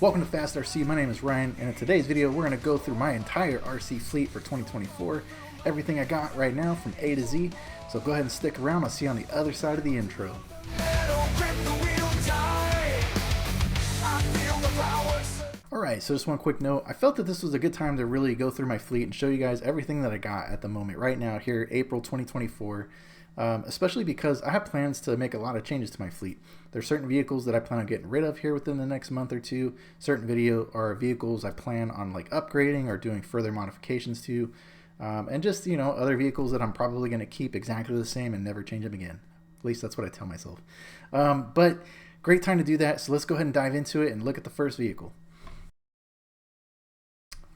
Welcome to Fast RC. My name is Ryan, and in today's video we're going to go through my entire RC fleet for 2024, everything I got right now from A to Z. So go ahead and stick around. I'll see you on the other side of the intro. Alright, so just one quick note. I felt that this was a good time to really go through my fleet and show you guys everything that I got at the moment right now here, April 2024. Especially because I have plans to make a lot of changes to my fleet. There's certain vehicles that I plan on getting rid of here within the next month or two. Certain vehicles I plan on like upgrading or doing further modifications to. And just, you know, other vehicles that I'm probably going to keep exactly the same and never change them again. At least that's what I tell myself. But great time to do that. So let's go ahead and dive into it and look at the first vehicle.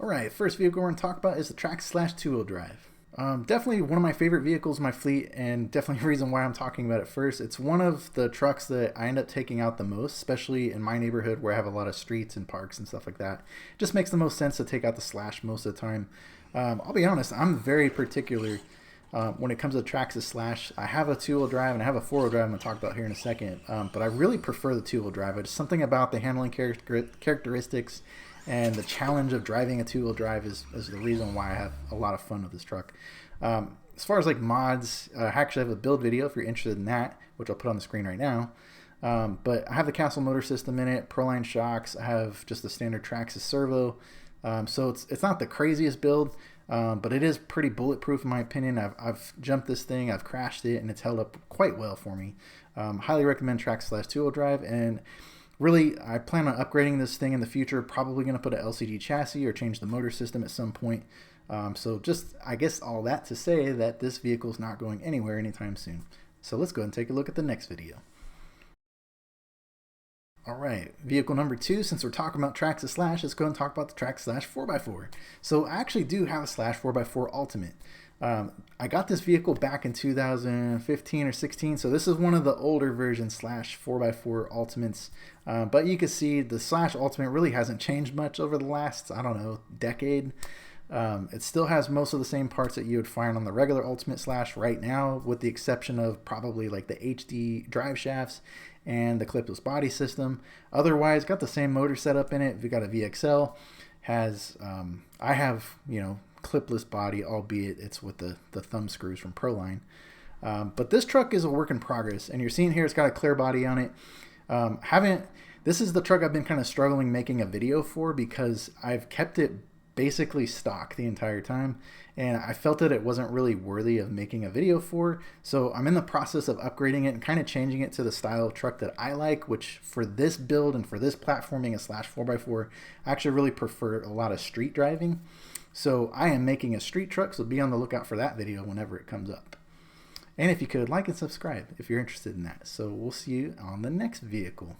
Alright, first vehicle we're going to talk about is the Trax / two-wheel drive. Definitely one of my favorite vehicles in my fleet, and definitely a reason why I'm talking about it first. It's one of the trucks that I end up taking out the most, especially in my neighborhood where I have a lot of streets and parks and stuff like that. It just makes the most sense to take out the Slash most of the time. I'll be honest, I'm very particular when it comes to Trax Slash. I have a two-wheel drive and I have a four-wheel drive I'm going to talk about here in a second, but I really prefer the two-wheel drive. It's something about the handling characteristics and the challenge of driving a two-wheel drive is the reason why I have a lot of fun with this truck. As far as like mods, I actually have a build video if you're interested in that, which I'll put on the screen right now. But I have the Castle motor system in it, Prine shocks. I have just the standard Traxxas servo. So it's not the craziest build, but it is pretty bulletproof in my opinion. I've jumped this thing, I've crashed it, and it's held up quite well for me. Highly recommend Trax / two-wheel drive. And really, I plan on upgrading this thing in the future, probably going to put an LCD chassis or change the motor system at some point. So just, I guess all that to say that this vehicle is not going anywhere anytime soon. So let's go ahead and take a look at the next video. Alright, vehicle number 2, since we're talking about Trax Slash, let's go and talk about the Trax / 4x4. So I actually do have a Slash 4x4 Ultimate. I got this vehicle back in 2015 or 16, so this is one of the older versions Slash 4x4 Ultimates. But you can see the Slash Ultimate really hasn't changed much over the last, I don't know, decade. It still has most of the same parts that you would find on the regular Ultimate Slash right now, with the exception of probably like the HD drive shafts and the clipless body system. Otherwise, got the same motor setup in it. We got a VXL. Has I have, you know, clipless body, albeit it's with the thumb screws from Proline. But this truck is a work in progress, and you're seeing here it's got a clear body on it. This is the truck I've been kind of struggling making a video for because I've kept it basically stock the entire time, and I felt that it wasn't really worthy of making a video for. So I'm in the process of upgrading it and kind of changing it to the style of truck that I like, which for this build and for this platforming a Slash 4x4, I actually really prefer a lot of street driving. So I am making a street truck, so be on the lookout for that video whenever it comes up. And if you could, like and subscribe if you're interested in that. So we'll see you on the next vehicle.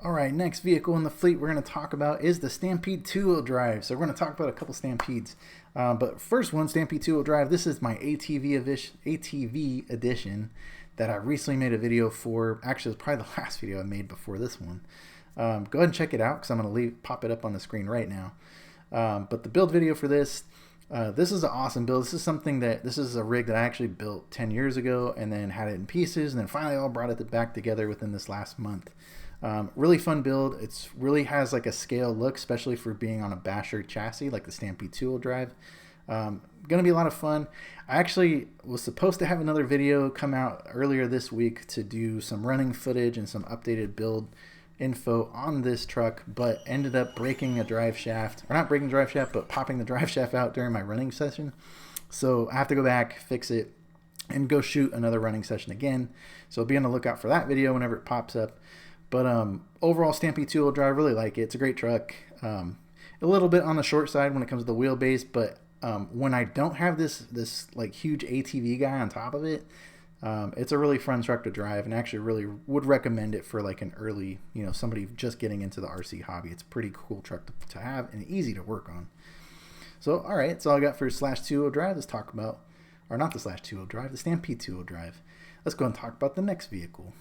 Alright, next vehicle in the fleet we're going to talk about is the Stampede two-wheel drive. So we're going to talk about a couple Stampedes. But first one, Stampede two-wheel drive. This is my ATV edition that I recently made a video for. Actually, it was probably the last video I made before this one. Go ahead and check it out because I'm going to pop it up on the screen right now. But the build video for this, this is an awesome build. This is a rig that I actually built 10 years ago and then had it in pieces and then finally all brought it back together within this last month. Really fun build. It's really has like a scale look, especially for being on a basher chassis like the Stampede two-wheel drive. Gonna be a lot of fun. I actually was supposed to have another video come out earlier this week to do some running footage and some updated build info on this truck, but ended up breaking a drive shaft, or not breaking the drive shaft, but popping the drive shaft out during my running session. So I have to go back, fix it, and go shoot another running session again. So be on the lookout for that video whenever it pops up. But overall, Stampede two-wheel drive, really like it. It's a great truck. A little bit on the short side when it comes to the wheelbase, but when I don't have this like huge ATV guy on top of it, it's a really fun truck to drive, and actually really would recommend it for like an early, you know, somebody just getting into the RC hobby. It's a pretty cool truck to have and easy to work on. So, all right, that's all I got for Slash two-wheel drive. Let's talk about, or not the Slash two-wheel drive, the Stampede two-wheel drive. Let's go and talk about the next vehicle.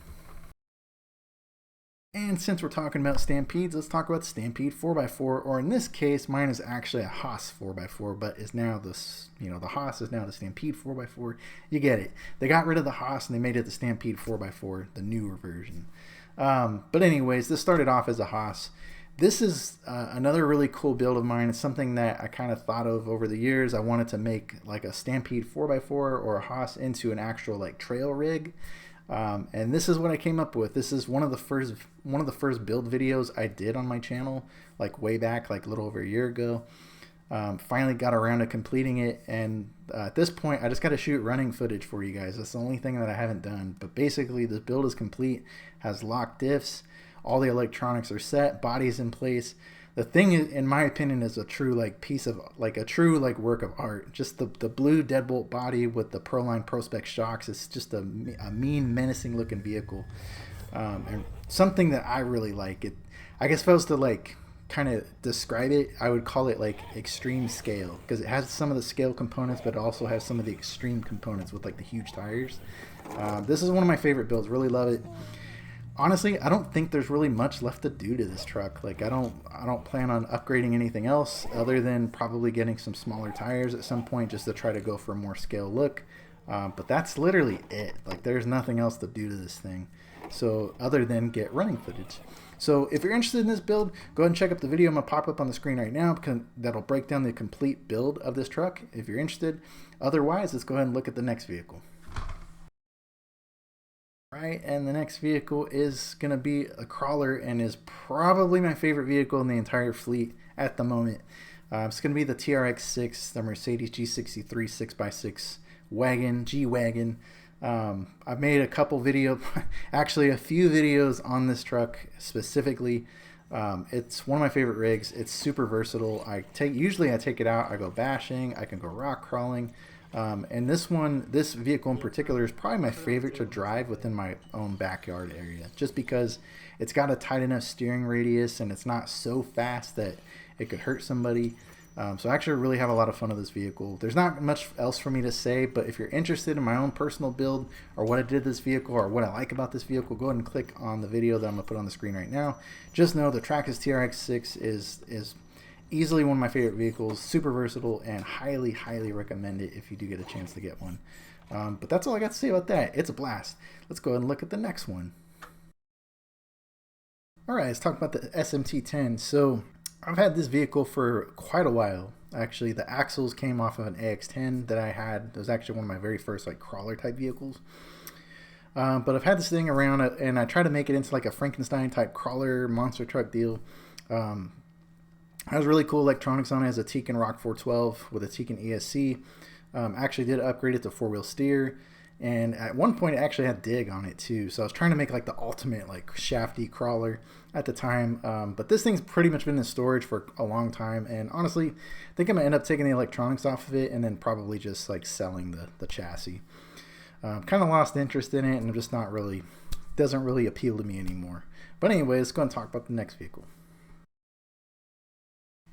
And since we're talking about Stampedes, let's talk about the Stampede 4x4, or in this case, mine is actually a Haas 4x4, but is now this, you know, the Haas is now the Stampede 4x4. You get it. They got rid of the Haas and they made it the Stampede 4x4, the newer version. But anyways, this started off as a Haas. This is another really cool build of mine. It's something that I kind of thought of over the years. I wanted to make like a Stampede 4x4 or a Haas into an actual like trail rig. And this is what I came up with. This is one of the first build videos I did on my channel, like way back, like a little over a year ago. Finally got around to completing it, and at this point I just got to shoot running footage for you guys. That's the only thing that I haven't done. But basically this build is complete, has locked diffs, all the electronics are set, body's in place. The thing is, in my opinion, is a true like piece of like a true like work of art. Just the blue deadbolt body with the Prine Prospect shocks. It's just a mean, menacing looking vehicle, and something that I really like. It, I guess if I was to like kind of describe it, I would call it like extreme scale, because it has some of the scale components, but it also has some of the extreme components with like the huge tires. This is one of my favorite builds. Really love it. Honestly, I don't think there's really much left to do to this truck. Like I don't plan on upgrading anything else other than probably getting some smaller tires at some point just to try to go for a more scale look. But that's literally it. Like there's nothing else to do to this thing, so other than get running footage. So if you're interested in this build, go ahead and check out the video I'm gonna pop up on the screen right now, because that'll break down the complete build of this truck if you're interested. Otherwise, let's go ahead and look at the next vehicle. Right, and the next vehicle is going to be a crawler, and is probably my favorite vehicle in the entire fleet at the moment. It's going to be the TRX-6, the Mercedes G63 6x6 wagon, G-Wagon. I've made a couple videos, actually a few videos on this truck specifically. It's one of my favorite rigs. It's super versatile. Usually I take it out, I go bashing, I can go rock crawling. And this vehicle in particular is probably my favorite to drive within my own backyard area, just because it's got a tight enough steering radius and it's not so fast that it could hurt somebody. So I actually really have a lot of fun with this vehicle. There's not much else for me to say, but if you're interested in my own personal build or what I did this vehicle or what I like about this vehicle, go ahead and click on the video that I'm going to put on the screen right now. Just know the Traxxas TRX-6 is easily one of my favorite vehicles, super versatile, and highly, highly recommend it if you do get a chance to get one. But that's all I got to say about that. It's a blast. Let's go ahead and look at the next one. Alright, let's talk about the SMT10. So I've had this vehicle for quite a while. Actually, the axles came off of an AX10 that I had. It was actually one of my very first like crawler type vehicles. But I've had this thing around, and I tried to make it into like a Frankenstein type crawler monster truck deal. Has really cool electronics on it. It has a Tekin Rock 412 with a Tekin ESC. Actually did upgrade it to 4-wheel steer, and at one point it actually had dig on it too. So I was trying to make like the ultimate like shafty crawler at the time. But this thing's pretty much been in storage for a long time, and honestly, I think I'm gonna end up taking the electronics off of it and then probably just like selling the chassis. Kind of lost interest in it, and just not really, doesn't really appeal to me anymore. But anyway, let's go and talk about the next vehicle.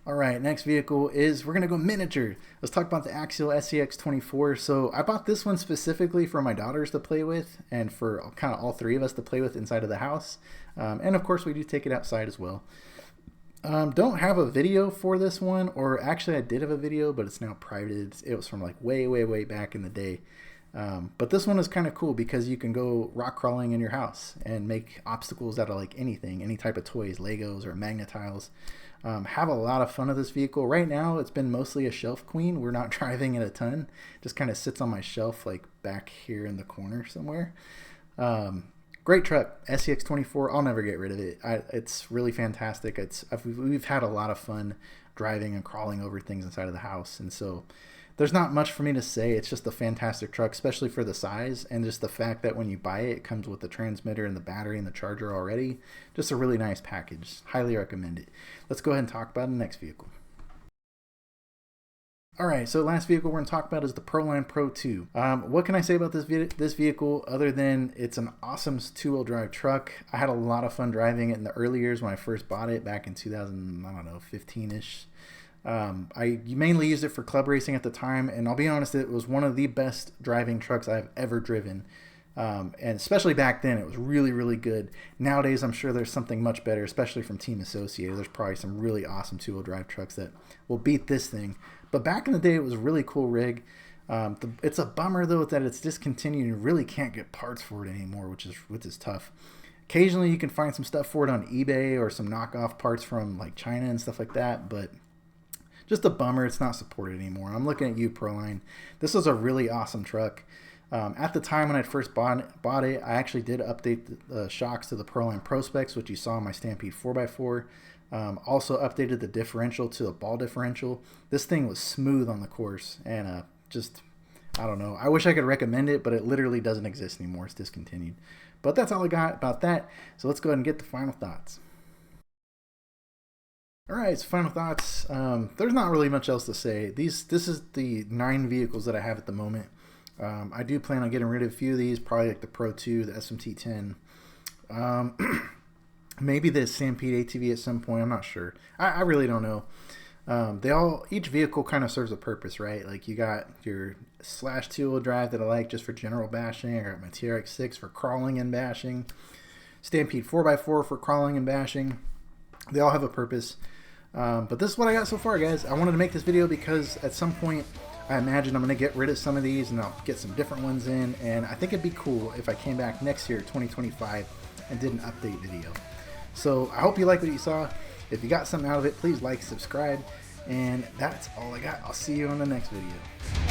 Alright, next vehicle is, we're going to go miniature. Let's talk about the Axial SCX24. So I bought this one specifically for my daughters to play with, and for kind of all three of us to play with inside of the house. And of course we do take it outside as well. Don't have a video for this one, or actually I did have a video, but it's now private. It was from like way, way, way back in the day. But this one is kind of cool because you can go rock crawling in your house and make obstacles out of like anything, any type of toys, Legos or magnet tiles. Have a lot of fun with this vehicle. Right now it's been mostly a shelf queen. We're not driving it a ton. Just kind of sits on my shelf like back here in the corner somewhere. Great truck, SCX24. I'll never get rid of it. It's really fantastic. We've had a lot of fun driving and crawling over things inside of the house, and so there's not much for me to say. It's just a fantastic truck, especially for the size, and just the fact that when you buy it, it comes with the transmitter and the battery and the charger already. Just a really nice package. Highly recommend it. Let's go ahead and talk about the next vehicle. Alright, so the last vehicle we're going to talk about is the Proline Pro 2. What can I say about this vehicle other than it's an awesome two-wheel drive truck? I had a lot of fun driving it in the early years when I first bought it back in 2015-ish. I mainly used it for club racing at the time, and I'll be honest, it was one of the best driving trucks I've ever driven. And especially back then, it was really, really good. Nowadays, I'm sure there's something much better, especially from Team Associated. There's probably some really awesome two-wheel drive trucks that will beat this thing. But back in the day, it was a really cool rig. It's a bummer, though, that it's discontinued and really can't get parts for it anymore, which is tough. Occasionally you can find some stuff for it on eBay or some knockoff parts from like China and stuff like that, but just a bummer it's not supported anymore. I'm looking at you, Prine. This was a really awesome truck. At the time when I first bought it, I actually did update the shocks to the Prine Pro specs, which you saw in my Stampede 4x4. Also updated the differential to a ball differential. This thing was smooth on the course, and just, I don't know. I wish I could recommend it, but it literally doesn't exist anymore. It's discontinued. But that's all I got about that. So let's go ahead and get the final thoughts. All right, so final thoughts. There's not really much else to say. This is the 9 vehicles that I have at the moment. I do plan on getting rid of a few of these, probably like the Pro 2, the SMT10. Maybe the Stampede ATV at some point. I'm not sure. I really don't know. Each vehicle kind of serves a purpose, right? Like you got your Slash 2-wheel drive that I like just for general bashing. I got my TRX6 for crawling and bashing. Stampede 4x4 for crawling and bashing. They all have a purpose. But this is what I got so far, guys. I wanted to make this video because at some point I imagine I'm going to get rid of some of these and I'll get some different ones in. And I think it'd be cool if I came back next year, 2025, and did an update video. So I hope you like what you saw. If you got something out of it, please like, subscribe. And that's all I got. I'll see you on the next video.